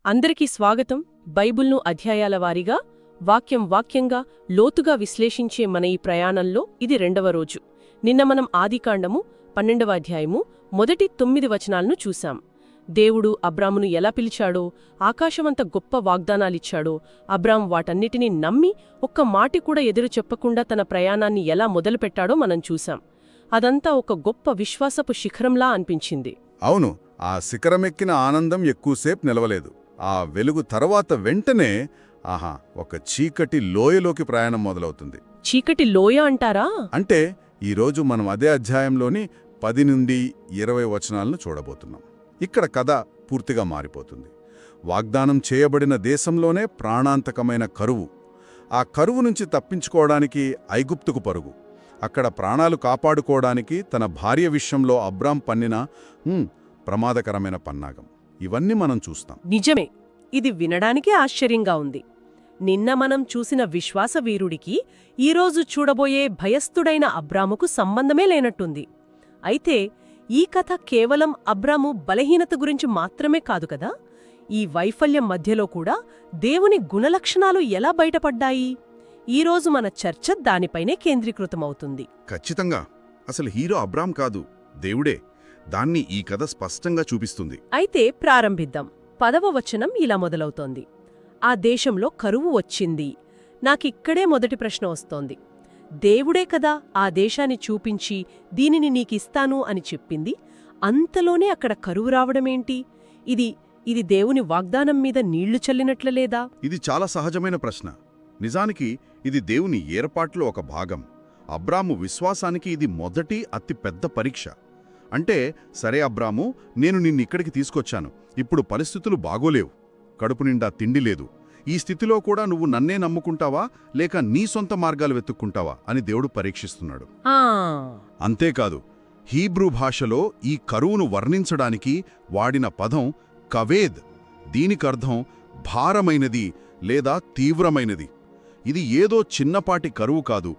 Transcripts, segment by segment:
అందరికీ స్వాగతం. బైబిల్ను అధ్యాయాల వారీగా వాక్యంగా లోతుగా విశ్లేషించే మన ఈ ప్రయాణంలో ఇది 2వ రోజు. నిన్న మనం ఆదికాండము 12వ అధ్యాయము మొదటి 9 వచనాలను చూశాం. దేవుడు అబ్రామును ఎలా పిలిచాడో, ఆకాశమంత గొప్ప వాగ్దానాలిచ్చాడో, అబ్రాం వాటన్నిటినీ నమ్మి ఒక్క మాటి కూడా ఎదురు చెప్పకుండా తన ప్రయాణాన్ని ఎలా మొదలుపెట్టాడో మనం చూశాం. అదంతా ఒక గొప్ప విశ్వాసపు శిఖరంలా అనిపించింది. అవును, ఆ శిఖరమెక్కిన ఆనందం ఎక్కువసేపు నిలవలేదు. ఆ వెలుగు తర్వాత వెంటనే ఒక చీకటి లోయలోకి ప్రయాణం మొదలవుతుంది. చీకటి లోయ అంటారా? అంటే ఈరోజు మనం అదే అధ్యాయంలోని 10 నుండి 20 వచనాలను చూడబోతున్నాం. ఇక్కడ కథ పూర్తిగా మారిపోతుంది. వాగ్దానం చేయబడిన దేశంలోనే ప్రాణాంతకమైన కరువు. ఆ కరువు నుంచి తప్పించుకోవడానికి ఐగుప్తుకు పరుగు. అక్కడ ప్రాణాలు కాపాడుకోవడానికి తన భార్య విషయంలో అబ్రాం పన్నిన ప్రమాదకరమైన పన్నాగం. ఇవన్నీ మనం చూస్తాం. నిజమే, ఇది వినడానికే ఆశ్చర్యంగా ఉంది. నిన్న మనం చూసిన విశ్వాస వీరుడికి ఈరోజు చూడబోయే భయస్థుడైన అబ్రాముకు సంబంధమే లేనట్టుంది. అయితే ఈ కథ కేవలం అబ్రాము బలహీనత గురించి మాత్రమే కాదు కదా. ఈ వైఫల్యం మధ్యలో కూడా దేవుని గుణలక్షణాలు ఎలా బయటపడ్డాయి? ఈరోజు మన చర్చ దానిపైనే కేంద్రీకృతమవుతుంది. ఖచ్చితంగా. అసలు హీరో అబ్రాం కాదు, దేవుడే. దాన్ని ఈ కథ స్పష్టంగా చూపిస్తుంది. అయితే ప్రారంభిద్దాం. 10వ వచనం ఇలా మొదలవుతోంది. ఆ దేశంలో కరువు వచ్చింది. నాకిక్కడే మొదటి ప్రశ్న వస్తోంది. దేవుడే కదా ఆ దేశాన్ని చూపించి దీనిని నీకిస్తాను అని చెప్పింది. అంతలోనే అక్కడ కరువు రావడమేంటి? ఇది దేవుని వాగ్దానం మీద నీళ్లు చల్లినట్ల లేదా? ఇది చాలా సహజమైన ప్రశ్న. నిజానికి ఇది దేవుని ఏర్పాట్లో ఒక భాగం. అబ్రాము విశ్వాసానికి ఇది మొదటి అతి పెద్ద పరీక్ష. అంటే, సరే అబ్రాము, నేను నిన్నిక్కడికి తీసుకొచ్చాను. ఇప్పుడు పరిస్థితులు బాగోలేవు. కడుపు నిండా తిండి లేదు. ఈ స్థితిలో కూడా నువ్వు నన్నే నమ్ముకుంటావా, లేక నీ సొంత మార్గాలు వెతుక్కుంటావా అని దేవుడు పరీక్షిస్తున్నాడు. అంతేకాదు, హీబ్రూ భాషలో ఈ కరువును వర్ణించడానికి వాడిన పదం కవేద్. దీనికర్థం భారమైనది లేదా తీవ్రమైనది. ఇది ఏదో చిన్నపాటి కరువు కాదు,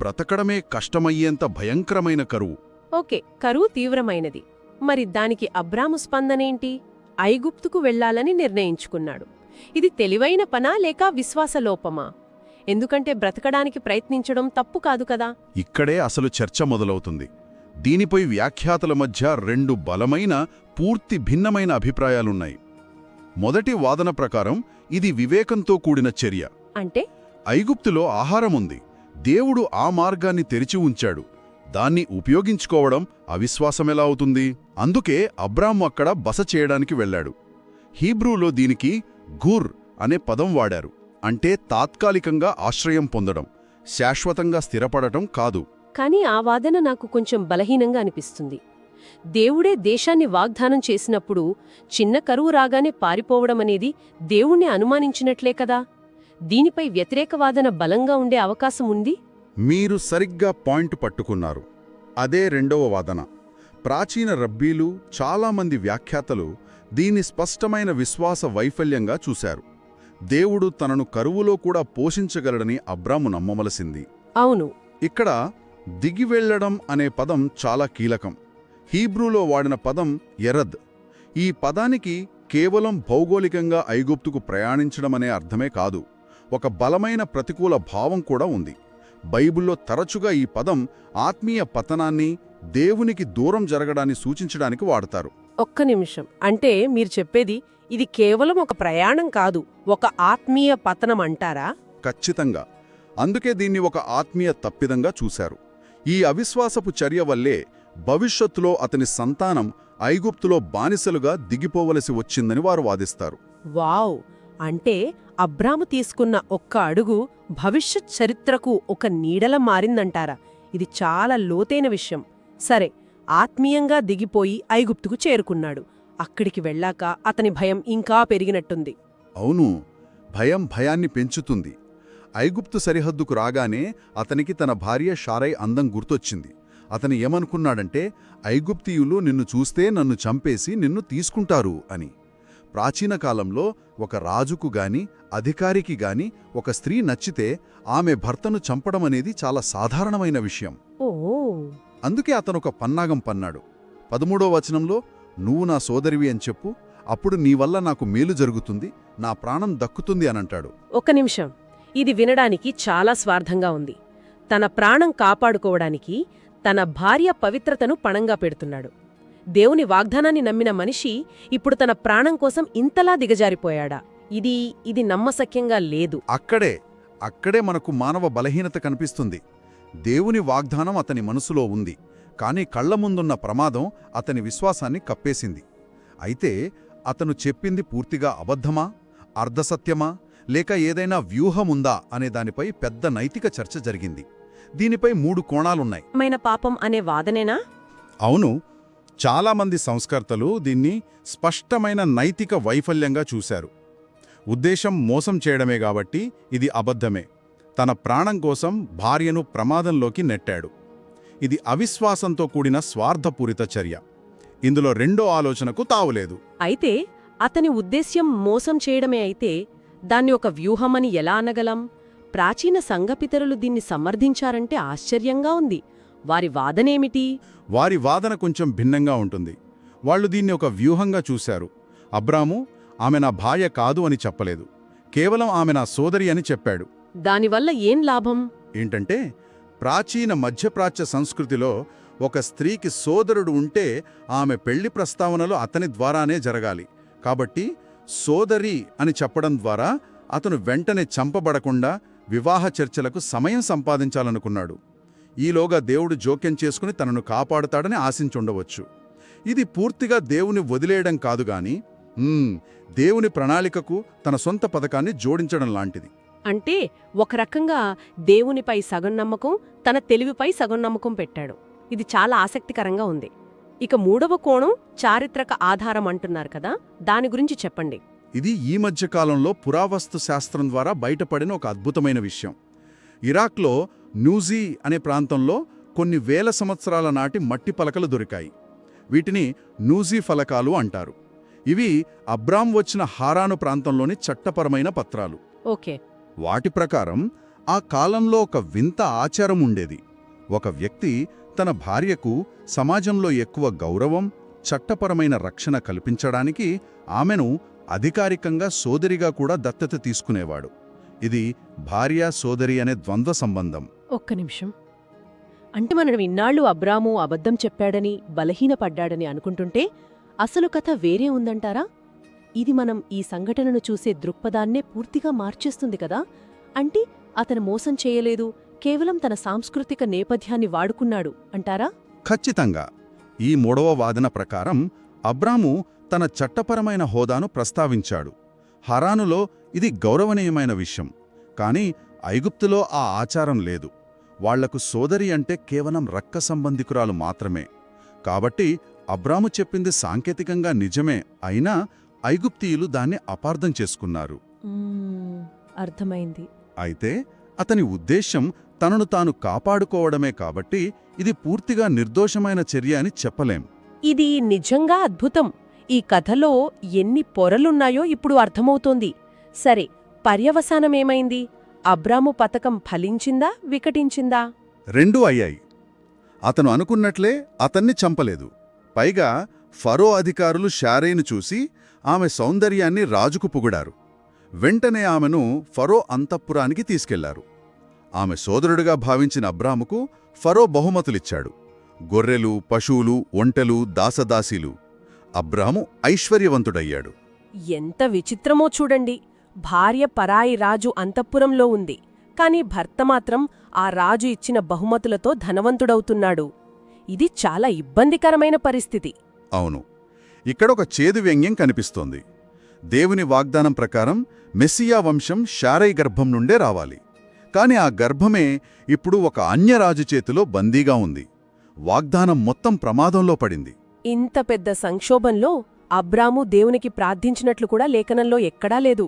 బ్రతకడమే కష్టమయ్యేంత భయంకరమైన కరువు. ఓకే, కరువు తీవ్రమైనది. మరి దానికి అబ్రాము స్పందనేంటి? ఐగుప్తుకు వెళ్లాలని నిర్ణయించుకున్నాడు. ఇది తెలివైన పనా లేక విశ్వాసలోపమా? ఎందుకంటే బ్రతకడానికి ప్రయత్నించడం తప్పు కాదు కదా. ఇక్కడే అసలు చర్చ మొదలవుతుంది. దీనిపై వ్యాఖ్యాతల మధ్య 2 బలమైన, పూర్తి భిన్నమైన అభిప్రాయాలున్నాయి. మొదటి వాదన ప్రకారం ఇది వివేకంతో కూడిన చర్య. అంటే ఐగుప్తులో ఆహారముంది, దేవుడు ఆ మార్గాన్ని తెరిచి ఉంచాడు. దాన్ని ఉపయోగించుకోవడం అవిశ్వాసమెలా అవుతుంది? అందుకే అబ్రాము అక్కడ బస చేయడానికి వెళ్లాడు. హీబ్రూలో దీనికి గుర్ అనే పదం వాడారు. అంటే తాత్కాలికంగా ఆశ్రయం పొందడం, శాశ్వతంగా స్థిరపడటం కాదు. కాని ఆ వాదన నాకు కొంచెం బలహీనంగా అనిపిస్తుంది. దేవుడే దేశాన్ని వాగ్దానం చేసినప్పుడు చిన్న కరువు రాగానే పారిపోవడమనేది దేవుణ్ణి అనుమానించినట్లే కదా. దీనిపై వ్యతిరేక వాదన బలంగా ఉండే అవకాశం ఉంది. మీరు సరిగ్గా పాయింట్ పట్టుకున్నారు. అదే రెండవ వాదన. ప్రాచీన రబ్బీలు, చాలామంది వ్యాఖ్యాతలు దీన్ని స్పష్టమైన విశ్వాస వైఫల్యంగా చూశారు. దేవుడు తనను కరువులో కూడా పోషించగలడని అబ్రాము నమ్మవలసింది. అవును, ఇక్కడ దిగివెళ్లడం అనే పదం చాలా కీలకం. హీబ్రూలో వాడిన పదం ఎరద్. ఈ పదానికి కేవలం భౌగోళికంగా ఐగుప్తుకు ప్రయాణించడమనే అర్థమే కాదు, ఒక బలమైన ప్రతికూల భావం కూడా ఉంది. బైబిల్లో తరచుగా ఈ పదం ఆత్మీయ పతనాన్ని, దేవునికి దూరం జరగడాన్ని సూచించడానికి వాడతారు. ఒక్క నిమిషం, అంటే మీరు చెప్పేది ఇది కేవలం ఒక ప్రయాణం కాదు, ఒక ఆత్మీయ పతనం అంటారా? ఖచ్చితంగా. అందుకే దీన్ని ఒక ఆత్మీయ తప్పిదంగా చూశారు. ఈ అవిశ్వాసపు చర్య వల్లే భవిష్యత్తులో అతని సంతానం ఐగుప్తులో బానిసలుగా దిగిపోవలసి వచ్చిందని వారు వాదిస్తారు. వావ్! అంటే అబ్రాము తీసుకున్న ఒక్క అడుగు భవిష్యత్ చరిత్రకు ఒక నీడల మారిందంటారా? ఇది చాలా లోతైన విషయం. సరే, ఆత్మీయంగా దిగిపోయి ఐగుప్తుకు చేరుకున్నాడు. అక్కడికి వెళ్ళాక అతని భయం ఇంకా పెరిగినట్టుంది. అవును, భయం భయాన్ని పెంచుతుంది. ఐగుప్తు సరిహద్దుకు రాగానే అతనికి తన భార్య షారై అందం గుర్తొచ్చింది. అతను ఏమనుకున్నాడంటే, ఐగుప్తీయులు నిన్ను చూస్తే నన్ను చంపేసి నిన్ను తీసుకుంటారు అని. ప్రాచీన కాలంలో ఒక రాజుకు గాని, అధికారికి గాని ఒక స్త్రీ నచ్చితే ఆమె భర్తను చంపడమనేది చాలా సాధారణమైన విషయం. అందుకే అతనొక పన్నాగం పన్నాడు. 13వ వచనంలో, నువ్వు నా సోదరివి అని చెప్పు, అప్పుడు నీ వల్ల నాకు మేలు జరుగుతుంది, నా ప్రాణం దక్కుతుంది అనంటాడు. ఒక్క నిమిషం, ఇది వినడానికి చాలా స్వార్థంగా ఉంది. తన ప్రాణం కాపాడుకోవడానికి తన భార్య పవిత్రతను పణంగా పెడుతున్నాడు. దేవుని వాగ్దానాన్ని నమ్మిన మనిషి ఇప్పుడు తన ప్రాణం కోసం ఇంతలా దిగజారిపోయాడా? ఇది నమ్మశక్యంగా లేదు. అక్కడే మనకు మానవ బలహీనత కనిపిస్తుంది. దేవుని వాగ్దానం అతని మనసులో ఉంది, కాని కళ్ల ముందున్న ప్రమాదం అతని విశ్వాసాన్ని కప్పేసింది. అయితే అతను చెప్పింది పూర్తిగా అబద్ధమా, అర్ధసత్యమా, లేక ఏదైనా వ్యూహముందా అనే దానిపై పెద్ద నైతిక చర్చ జరిగింది. దీనిపై 3 కోణాలున్నాయి. పాపం అనే వాదనేనా? అవును, చాలామంది సంస్కర్తలు దీన్ని స్పష్టమైన నైతిక వైఫల్యంగా చూశారు. ఉద్దేశం మోసం చేయడమే కాబట్టి ఇది అబద్ధమే. తన ప్రాణం కోసం భార్యను ప్రమాదంలోకి నెట్టాడు. ఇది అవిశ్వాసంతో కూడిన స్వార్థపూరిత చర్య. ఇందులో రెండో ఆలోచనకు తావులేదు. అయితే అతని ఉద్దేశ్యం మోసం చేయడమే అయితే దాన్ని ఒక వ్యూహమని ఎలా అనగలం? ప్రాచీన సంఘపితరులు దీన్ని సమర్థించారంటే ఆశ్చర్యంగా ఉంది. వారి వాదనేమిటి? వారి వాదన కొంచెం భిన్నంగా ఉంటుంది. వాళ్ళు దీన్ని ఒక వ్యూహంగా చూశారు. అబ్రాము ఆమె నా భార్య కాదు అని చెప్పలేదు, కేవలం ఆమె నా సోదరి అని చెప్పాడు. దానివల్ల ఏం లాభం? ఏంటంటే, ప్రాచీన మధ్యప్రాచ్య సంస్కృతిలో ఒక స్త్రీకి సోదరుడు ఉంటే ఆమె పెళ్లి ప్రస్తావనలో అతని ద్వారానే జరగాలి. కాబట్టి సోదరి అని చెప్పడం ద్వారా అతను వెంటనే చంపబడకుండా వివాహ చర్చలకు సమయం సంపాదించాలనుకున్నాడు. ఈలోగా దేవుడు జోక్యం చేసుకుని తనను కాపాడుతాడని ఆశించుండవచ్చు. ఇది పూర్తిగా దేవుని వదిలేయడం కాదుగాని దేవుని ప్రణాళికకు తన సొంత పథకాన్ని జోడించడం లాంటిది. అంటే ఒక రకంగా దేవునిపై సగం నమ్మకం, తన తెలివిపై సగం నమ్మకం పెట్టాడు. ఇది చాలా ఆసక్తికరంగా ఉంది. ఇక 3వ కోణం చారిత్రక ఆధారం అంటున్నారు కదా, దాని గురించి చెప్పండి. ఇది ఈ మధ్యకాలంలో పురావస్తు శాస్త్రం ద్వారా బయటపడిన ఒక అద్భుతమైన విషయం. ఇరాక్లో నూజీ అనే ప్రాంతంలో కొన్ని వేల సంవత్సరాల నాటి మట్టి పలకలు దొరికాయి. వీటిని నూజీ ఫలకాలు అంటారు. ఇవి అబ్రాం వచ్చిన హారాను ప్రాంతంలోని చట్టపరమైన పత్రాలు. ఓకే. వాటి ప్రకారం ఆ కాలంలో ఒక వింత ఆచారం ఉండేది. ఒక వ్యక్తి తన భార్యకు సమాజంలో ఎక్కువ గౌరవం, చట్టపరమైన రక్షణ కల్పించడానికి ఆమెను అధికారికంగా సోదరిగా కూడా దత్తత తీసుకునేవాడు. ఇది భార్య సోదరి అనే ద్వంద్వ సంబంధం. ఒక్క నిమిషం, అంటే మనం ఇన్నాళ్ళు అబ్రాము అబద్ధం చెప్పాడని, బలహీనపడ్డాడని అనుకుంటుంటే అసలు కథ వేరే ఉందంటారా? ఇది మనం ఈ సంఘటనను చూసే దృక్పథాన్నే పూర్తిగా మార్చేస్తుంది కదా. అంటే అతను మోసం చేయలేదు, కేవలం తన సాంస్కృతిక నేపథ్యాన్ని వాడుకున్నాడు అంటారా? ఖచ్చితంగా. ఈ 3వ వాదన ప్రకారం అబ్రాము తన చట్టపరమైన హోదాను ప్రస్తావించాడు. హరానులో ఇది గౌరవనీయమైన విషయం. కాని ఐగుప్తులో ఆ ఆచారం లేదు. వాళ్లకు సోదరి అంటే కేవలం రక్త సంబంధికురాలు మాత్రమే. కాబట్టి అబ్రాము చెప్పింది సాంకేతికంగా నిజమే అయినా ఐగుప్తీయులు దాన్ని అపార్థం చేసుకున్నారు. అర్థమైంది. అయితే అతని ఉద్దేశ్యం తనను తాను కాపాడుకోవడమే కాబట్టి ఇది పూర్తిగా నిర్దోషమైన చర్య అని చెప్పలేం. ఇది నిజంగా అద్భుతం. ఈ కథలో ఎన్ని పొరలున్నాయో ఇప్పుడు అర్థమవుతోంది. సరే, పర్యవసానమేమైంది? అబ్రాము పథకం ఫలించిందా, వికటించిందా? రెండూ అయ్యాయి. అతను అనుకున్నట్లే అతన్ని చంపలేదు. పైగా ఫరో అధికారులు శారైను చూసి ఆమె సౌందర్యాన్ని రాజుకు పొగిడారు. వెంటనే ఆమెను ఫరో అంతఃపురానికి తీసుకెళ్లారు. ఆమె సోదరుడిగా భావించిన అబ్రాముకు ఫరో బహుమతులిచ్చాడు: గొర్రెలు, పశువులు, ఒంటెలు, దాసదాసీలు. అబ్రాము ఐశ్వర్యవంతుడయ్యాడు. ఎంత విచిత్రమో చూడండి. భార్య పరాయి రాజు అంతఃపురంలో ఉంది, కాని భర్త మాత్రం ఆ రాజు ఇచ్చిన బహుమతులతో ధనవంతుడవుతున్నాడు. ఇది చాలా ఇబ్బందికరమైన పరిస్థితి. అవును, ఇక్కడొక చేదు వ్యంగ్యం కనిపిస్తోంది. దేవుని వాగ్దానం ప్రకారం మెస్సియా వంశం శారై గర్భం నుండే రావాలి. కాని ఆ గర్భమే ఇప్పుడు ఒక అన్యరాజు చేతిలో బందీగా ఉంది. వాగ్దానం మొత్తం ప్రమాదంలో పడింది. ఇంత పెద్ద సంక్షోభంలో అబ్రాము దేవునికి ప్రార్థించినట్లు కూడా లేఖనంలో ఎక్కడా లేదు.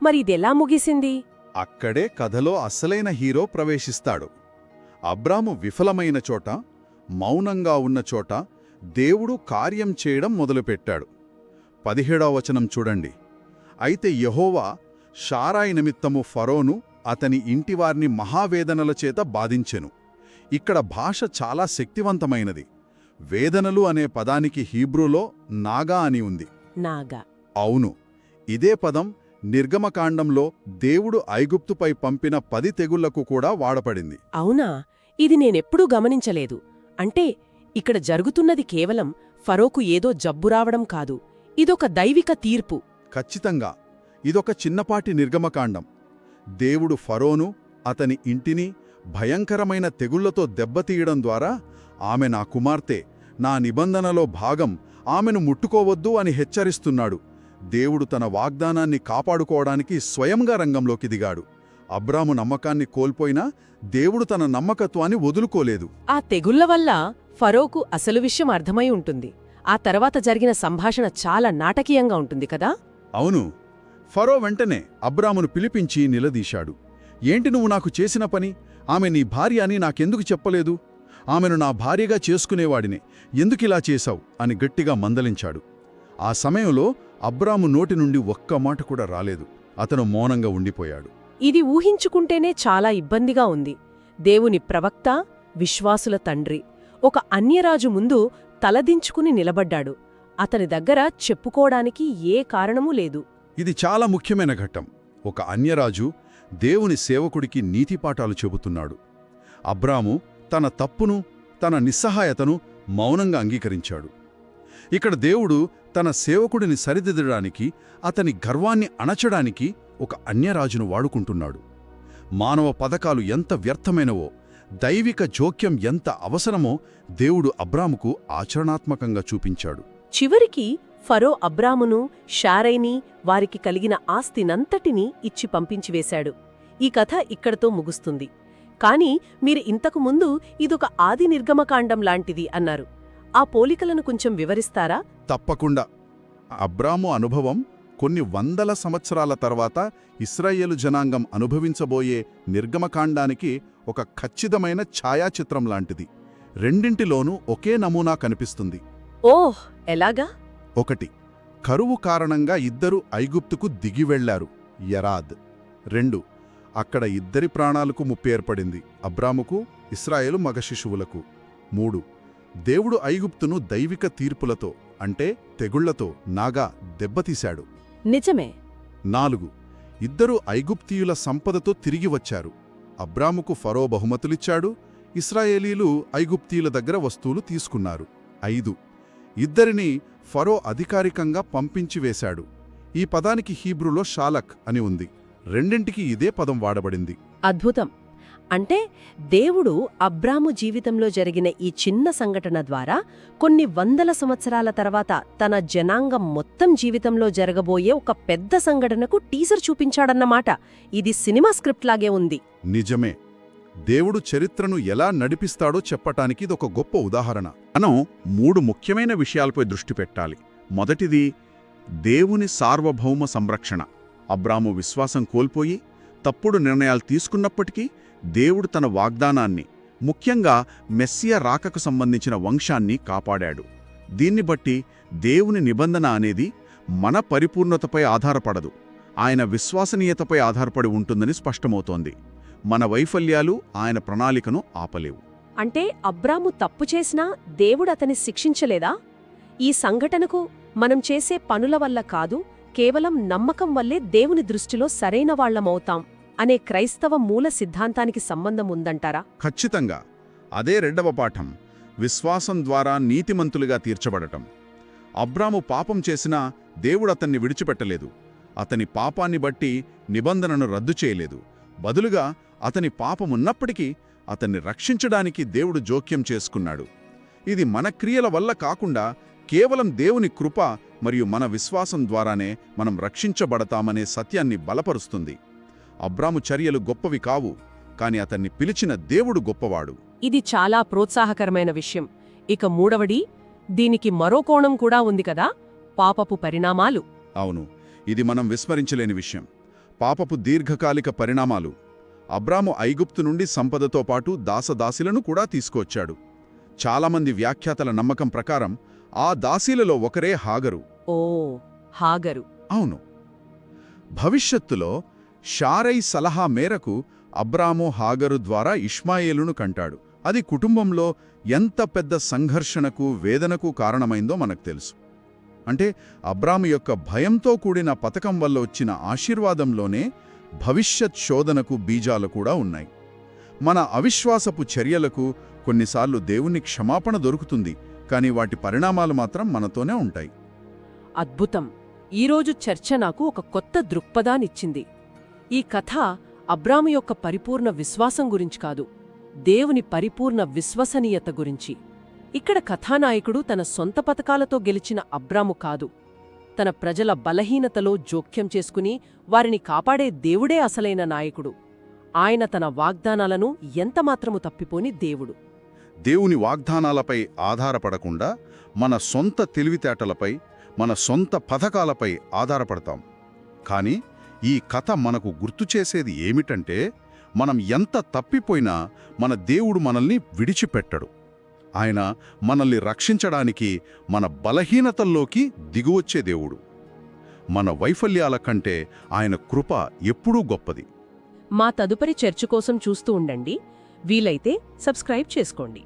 మరి ఇదెలా ముగిసింది? అక్కడే కథలో అసలైన హీరో ప్రవేశిస్తాడు. అబ్రాము విఫలమైన చోట, మౌనంగా ఉన్న చోట దేవుడు కార్యం చేయడం మొదలుపెట్టాడు. 17వ వచనం చూడండి. అయితే యెహోవా శారాయి నిమిత్తము ఫరోను అతని ఇంటివారిని మహావేదనల చేత బాధించెను. ఇక్కడ భాష చాలా శక్తివంతమైనది. వేదనలు అనే పదానికి హీబ్రూలో నాగా అని ఉంది. నాగా అవును, ఇదే పదం నిర్గమకాండంలో దేవుడు ఐగుప్తుపై పంపిన 10 తెగుళ్లకు కూడా వాడపడింది. అవునా? ఇది నేనెప్పుడూ గమనించలేదు. అంటే ఇక్కడ జరుగుతున్నది కేవలం ఫరోకు ఏదో జబ్బు రావడం కాదు, ఇదొక దైవిక తీర్పు. ఖచ్చితంగా ఇదొక చిన్నపాటి నిర్గమకాండం. దేవుడు ఫరోను, అతని ఇంటిని భయంకరమైన తెగుళ్లతో దెబ్బతీయడం ద్వారా ఆమె నా కుమార్తె, నా నిబంధనలో భాగం, ఆమెను ముట్టుకోవద్దు అని హెచ్చరిస్తున్నాడు. దేవుడు తన వాగ్దానాన్ని కాపాడుకోవడానికి స్వయంగా రంగంలోకి దిగాడు. అబ్రాము నమ్మకాన్ని కోల్పోయినా దేవుడు తన నమ్మకత్వాన్ని వదులుకోలేదు. ఆ తెగుళ్ల వల్ల ఫరోకు అసలు విషయం అర్థమై ఉంటుంది. ఆ తర్వాత జరిగిన సంభాషణ చాలా నాటకీయంగా ఉంటుంది కదా? అవును, ఫరో వెంటనే అబ్రామును పిలిపించి నిలదీశాడు. ఏంటి నువ్వు నాకు చేసిన పని? ఆమె నీ భార్య అని నాకెందుకు చెప్పలేదు? ఆమెను నా భార్యగా చేసుకునేవాడినే, ఎందుకిలా చేశావు అని గట్టిగా మందలించాడు. ఆ సమయంలో అబ్రాము నోటి నుండి ఒక్క మాట కూడా రాలేదు. అతను మౌనంగా ఉండిపోయాడు. ఇది ఊహించుకుంటేనే చాలా ఇబ్బందిగా ఉంది. దేవుని ప్రవక్త, విశ్వాసుల తండ్రి ఒక అన్యరాజు ముందు తలదించుకుని నిలబడ్డాడు. అతని దగ్గర చెప్పుకోడానికి ఏ కారణమూ లేదు. ఇది చాలా ముఖ్యమైన ఘట్టం. ఒక అన్యరాజు దేవుని సేవకుడికి నీతిపాఠాలు చెబుతున్నాడు. అబ్రాము తన తప్పును, తన నిస్సహాయతను మౌనంగా అంగీకరించాడు. ఇక్కడ దేవుడు తన సేవకుడిని సరిదిద్దడానికి, అతని గర్వాన్ని అణచడానికి ఒక అన్యరాజును వాడుకుంటున్నాడు. మానవ పథకాలు ఎంత వ్యర్థమైనవో, దైవిక జోక్యం ఎంత అవసరమో దేవుడు అబ్రాముకు ఆచరణాత్మకంగా చూపించాడు. చివరికి ఫరో అబ్రామును, షారైని, వారికి కలిగిన ఆస్తినంతటినీ ఇచ్చి పంపించివేశాడు. ఈ కథ ఇక్కడతో ముగుస్తుంది. కాని మీరు ఇంతకు ముందు ఇదొక ఆది నిర్గమకాండం లాంటిది అన్నారు. ఆ పోలికలను కొంచెం వివరిస్తారా? తప్పకుండా. అబ్రాము అనుభవం కొన్ని వందల సంవత్సరాల తర్వాత ఇశ్రాయేలు జనాంగం అనుభవించబోయే నిర్గమకాండానికి ఒక ఖచ్చితమైన ఛాయాచిత్రం లాంటిది. రెండింటిలోనూ ఒకే నమూనా కనిపిస్తుంది. ఓహ్, ఎలాగా? 1. కరువు కారణంగా ఇద్దరు ఐగుప్తుకు దిగివెళ్లారు, యరాద్. 2. అక్కడ ఇద్దరి ప్రాణాలకు ముప్పు ఏర్పడింది, అబ్రాముకు, ఇశ్రాయేలు మగ శిశువులకు. 3. దేవుడు ఐగుప్తును దైవిక తీర్పులతో, అంటే తెగుళ్లతో నాగా దెబ్బతీశాడు. నిజమే. 4. ఇద్దరు ఐగుప్తీయుల సంపదతో తిరిగి వచ్చారు. అబ్రాముకు ఫరో బహుమతులిచ్చాడు, ఇశ్రాయేలీలు ఐగుప్తీయుల దగ్గర వస్తువులు తీసుకున్నారు. 5. ఇద్దరినీ ఫరో అధికారికంగా పంపించివేశాడు. ఈ పదానికి హీబ్రూలో షాలక్ అని ఉంది. రెండింటికి ఇదే పదం వాడబడింది. అద్భుతం. అంటే దేవుడు అబ్రాము జీవితంలో జరిగిన ఈ చిన్న సంఘటన ద్వారా కొన్ని వందల సంవత్సరాల తర్వాత తన జనాంగం మొత్తం జీవితంలో జరగబోయే ఒక పెద్ద సంఘటనకు టీజర్ చూపించాడన్నమాట. ఇది సినిమా స్క్రిప్ట్ లాగే ఉంది. నిజమే. దేవుడు చరిత్రను ఎలా నడిపిస్తాడో చెప్పటానికి ఇదొక గొప్ప ఉదాహరణ. మనం 3 ముఖ్యమైన విషయాలపై దృష్టి పెట్టాలి. మొదటిది, దేవుని సార్వభౌమ సంరక్షణ. అబ్రాము విశ్వాసం కోల్పోయి తప్పుడు నిర్ణయాలు తీసుకున్నప్పటికీ దేవుడు తన వాగ్దానాన్ని, ముఖ్యంగా మెస్సియ రాకకు సంబంధించిన వంశాన్ని కాపాడాడు. దీన్ని బట్టి దేవుని నిబంధన అనేది మన పరిపూర్ణతపై ఆధారపడదు, ఆయన విశ్వసనీయతపై ఆధారపడి ఉంటుందని స్పష్టమవుతోంది. మన వైఫల్యాలు ఆయన ప్రణాళికను ఆపలేవు. అంటే అబ్రాము తప్పు చేసినా దేవుడు అతని శిక్షించలేదా? ఈ సంఘటనకు మనం చేసే పనుల వల్ల కాదు, కేవలం నమ్మకం వల్లే దేవుని దృష్టిలో సరైన వాళ్లమవుతాం అనే క్రైస్తవ మూల సిద్ధాంతానికి సంబంధం ఉందంటారా? ఖచ్చితంగా. అదే 2వ పాఠం, విశ్వాసం ద్వారా నీతిమంతులుగా తీర్చబడటం. అబ్రాము పాపం చేసినా దేవుడతన్ని విడిచిపెట్టలేదు. అతని పాపాన్ని బట్టి నిబంధనను రద్దు చేయలేదు. బదులుగా అతని పాపమున్నప్పటికీ అతన్ని రక్షించడానికి దేవుడు జోక్యం చేసుకున్నాడు. ఇది మన క్రియల వల్ల కాకుండా కేవలం దేవుని కృప మరియు మన విశ్వాసం ద్వారానే మనం రక్షించబడతామనే సత్యాన్ని బలపరుస్తుంది. అబ్రాము చర్యలు గొప్పవి కావు, కాని అతన్ని పిలిచిన దేవుడు గొప్పవాడు. ఇది చాలా ప్రోత్సాహకరమైన విషయం. ఇక 3వది, దీనికి మరో కోణం కూడా ఉంది కదా, పాపపు పరిణామాలు. అవును, ఇది మనం విస్మరించలేని విషయం. పాపపు దీర్ఘకాలిక పరిణామాలు. అబ్రాము ఐగుప్తు నుండి సంపదతో పాటు దాసదాసీలను కూడా తీసుకొచ్చాడు. చాలామంది వ్యాఖ్యాతల నమ్మకం ప్రకారం ఆ దాసీలలో ఒకరే హాగరు. ఓ, హాగరు. అవును. భవిష్యత్తులో షారై సలహా మేరకు అబ్రాము హాగరు ద్వారా ఇష్మాయేలును కంటాడు. అది కుటుంబంలో ఎంత పెద్ద సంఘర్షణకు, వేదనకు కారణమైందో మనకు తెలుసు. అంటే అబ్రాము యొక్క భయంతో కూడిన పతకం వల్ల వచ్చిన ఆశీర్వాదంలోనే భవిష్యత్ శోధనకు బీజాలు కూడా ఉన్నాయి. మన అవిశ్వాసపు చర్యలకు కొన్నిసార్లు దేవుని క్షమాపణ దొరుకుతుంది, కానీ వాటి పరిణామాలు మాత్రం మనతోనే ఉంటాయి. అద్భుతం. ఈరోజు చర్చ నాకు ఒక కొత్త దృక్పథాన్నిచ్చింది. ఈ కథ అబ్రాము యొక్క పరిపూర్ణ విశ్వాసం గురించి కాదు, దేవుని పరిపూర్ణ విశ్వసనీయత గురించి. ఇక్కడ కథానాయకుడు తన సొంత పతకాలతో గెలిచిన అబ్రాము కాదు, తన ప్రజల బలహీనతలో జోక్యం చేసుకుని వారిని కాపాడే దేవుడే అసలైన నాయకుడు. ఆయన తన వాగ్దానాలను ఎంతమాత్రము తప్పిపోని దేవుడు. దేవుని వాగ్దానాలపై ఆధారపడకుండా మన సొంత తెలివితేటలపై, మన సొంత పథకాలపై ఆధారపడతాం. కానీ ఈ కథ మనకు గుర్తుచేసేది ఏమిటంటే, మనం ఎంత తప్పిపోయినా మన దేవుడు మనల్ని విడిచిపెట్టడు. ఆయన మనల్ని రక్షించడానికి మన బలహీనతల్లోకి దిగువచ్చే దేవుడు. మన వైఫల్యాల కంటే ఆయన కృప ఎప్పుడూ గొప్పది. మా తదుపరి చర్చ కోసం చూస్తూ ఉండండి. వీలైతే సబ్స్క్రైబ్ చేసుకోండి.